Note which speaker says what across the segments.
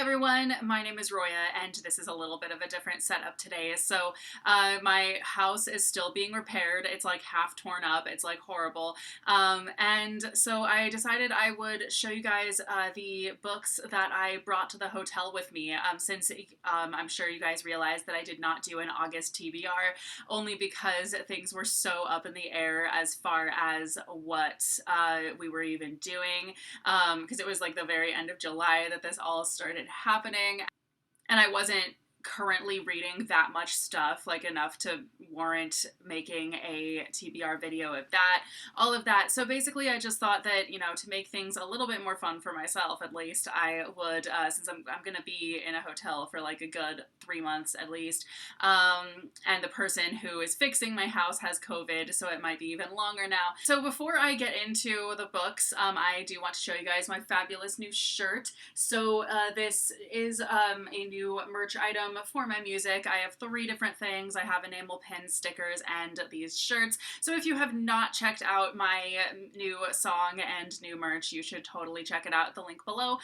Speaker 1: everyone, my name is Roya, and this is a little bit of a different setup today. My house is still being repaired. It's like half torn up. It's like horrible. And so I decided I would show you guys the books that I brought to the hotel with me, since I'm sure you guys realized that I did not do an August TBR, only because things were so up in the air as far as what we were even doing, because it was like the very end of July that this all started happening, and I wasn't currently reading that much stuff, like enough to warrant making a TBR video of that, all of that. So basically I just thought that, to make things a little bit more fun for myself, at least, I would, since I'm gonna be in a hotel for like a good 3 months at least, and the person who is fixing my house has COVID, so it might be even longer now. So before I get into the books, I do want to show you guys my fabulous new shirt. So this is a new merch item for my music. I have 3 different things. I have enamel pins, stickers, and these shirts. So if you have not checked out my new song and new merch, you should totally check it out. The link below.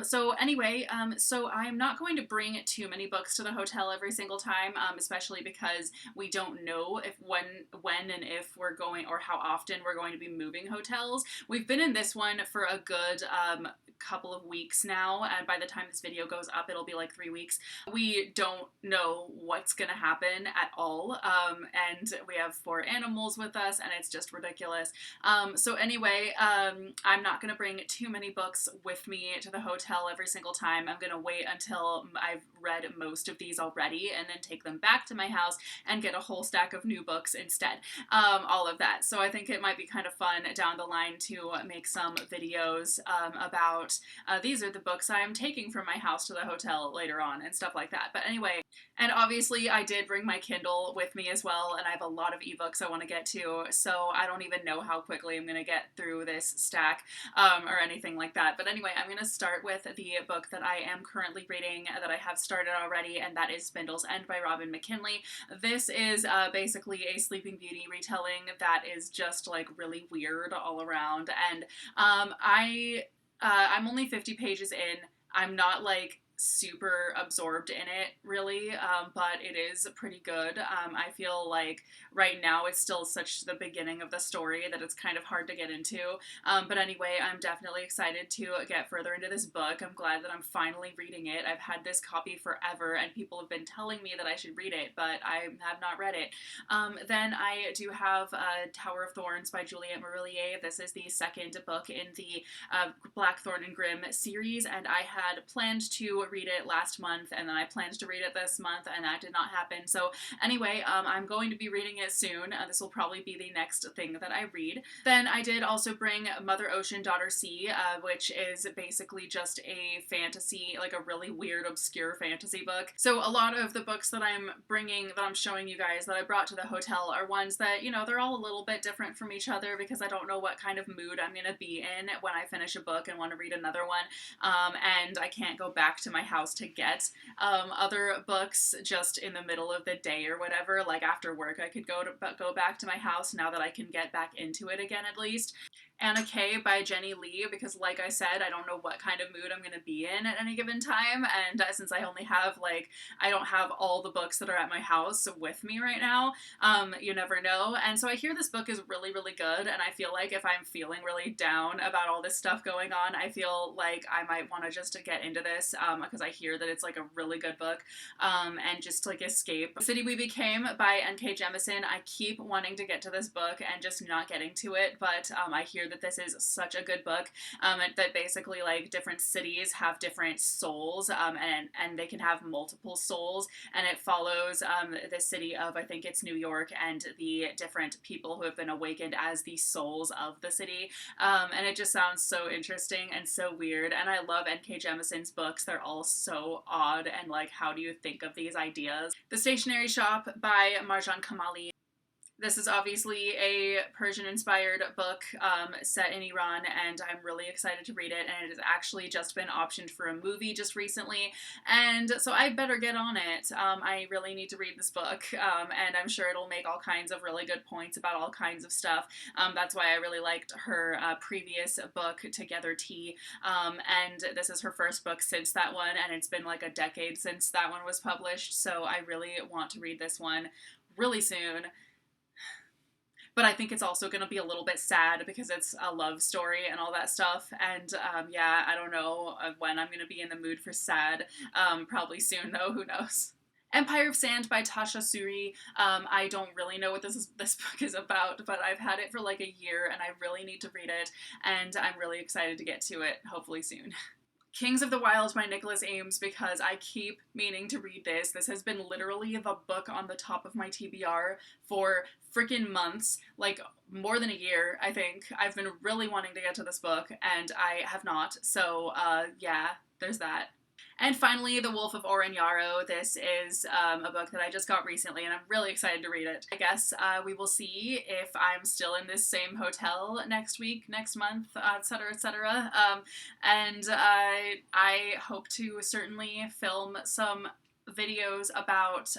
Speaker 1: So I'm not going to bring too many books to the hotel every single time, especially because we don't know if when and if we're going, or how often we're going to be moving hotels. We've been in this one for a good couple of weeks now, and by the time this video goes up, it'll be like 3 weeks. We don't know what's gonna happen at all, and we have 4 animals with us, and it's just ridiculous. I'm not gonna bring too many books with me to the hotel every single time. I'm gonna wait until I've read most of these already, and then take them back to my house and get a whole stack of new books instead. All of that. So I think it might be kind of fun down the line to make some videos about these are the books I'm taking from my house to the hotel later on and stuff like that. But anyway, and obviously I did bring my Kindle with me as well, and I have a lot of ebooks I want to get to, so I don't even know how quickly I'm going to get through this stack or anything like that. But anyway, I'm going to start with the book that I am currently reading that I have started already, and that is Spindles by Robin McKinley. This is basically a Sleeping Beauty retelling that is just like really weird all around, and I'm only 50 pages in. I'm not like super absorbed in it really, but it is pretty good. I feel like right now it's still such the beginning of the story that it's kind of hard to get into, but anyway, I'm definitely excited to get further into this book. I'm glad that I'm finally reading it. I've had this copy forever, and people have been telling me that I should read it, but I have not read it. Then I do have Tower of Thorns by Juliette Marillier. This is the second book in the Blackthorn and Grimm series, and I had planned to read it last month, and then I planned to read it this month, and that did not happen. So anyway, I'm going to be reading it soon. This will probably be the next thing that I read. Then I did also bring Mother Ocean, Daughter Sea, which is basically just a fantasy, like a really weird, obscure fantasy book. So a lot of the books that I'm bringing, that I'm showing you guys, that I brought to the hotel are ones that, they're all a little bit different from each other, because I don't know what kind of mood I'm gonna be in when I finish a book and want to read another one, and I can't go back to my house to get other books just in the middle of the day or whatever. Like after work I could go back to my house now that I can get back into it again, at least. Anna K by Jenny Lee, because like I said, I don't know what kind of mood I'm going to be in at any given time, and since I only have I don't have all the books that are at my house with me right now, you never know. And so I hear this book is really, really good, and I feel like if I'm feeling really down about all this stuff going on, I feel like I might want to just get into this, because I hear that it's like a really good book, and just like escape. The City We Became by N.K. Jemisin. I keep wanting to get to this book and just not getting to it, but I hear that this is such a good book, that basically like different cities have different souls, and they can have multiple souls, and it follows the city of, I think it's New York, and the different people who have been awakened as the souls of the city, and it just sounds so interesting and so weird, and I love N.K. Jemisin's books. They're all so odd, and like, how do you think of these ideas? The Stationery Shop by Marjan Kamali. This is obviously a Persian-inspired book set in Iran, and I'm really excited to read it. And it has actually just been optioned for a movie just recently, and so I better get on it. I really need to read this book, and I'm sure it'll make all kinds of really good points about all kinds of stuff. That's why I really liked her previous book, Together Tea, and this is her first book since that one, and it's been like a decade since that one was published, so I really want to read this one really soon. But I think it's also going to be a little bit sad because it's a love story and all that stuff. And yeah, I don't know when I'm going to be in the mood for sad. Probably soon, though. Who knows? Empire of Sand by Tasha Suri. I don't really know what this book is about, but I've had it for like a year and I really need to read it, and I'm really excited to get to it, hopefully soon. Kings of the Wild by Nicholas Ames, because I keep meaning to read this. This has been literally the book on the top of my TBR for freaking months, like more than a year, I think. I've been really wanting to get to this book, and I have not. So, yeah, there's that. And finally, The Wolf of Oren-Yaro. This is a book that I just got recently, and I'm really excited to read it. I guess we will see if I'm still in this same hotel next week, next month, etc., etc. And I hope to certainly film some videos about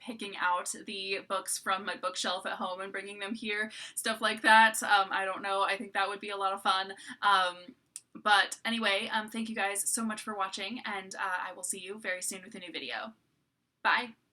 Speaker 1: picking out the books from my bookshelf at home and bringing them here, stuff like that. I don't know. I think that would be a lot of fun. But anyway, thank you guys so much for watching, and I will see you very soon with a new video. Bye!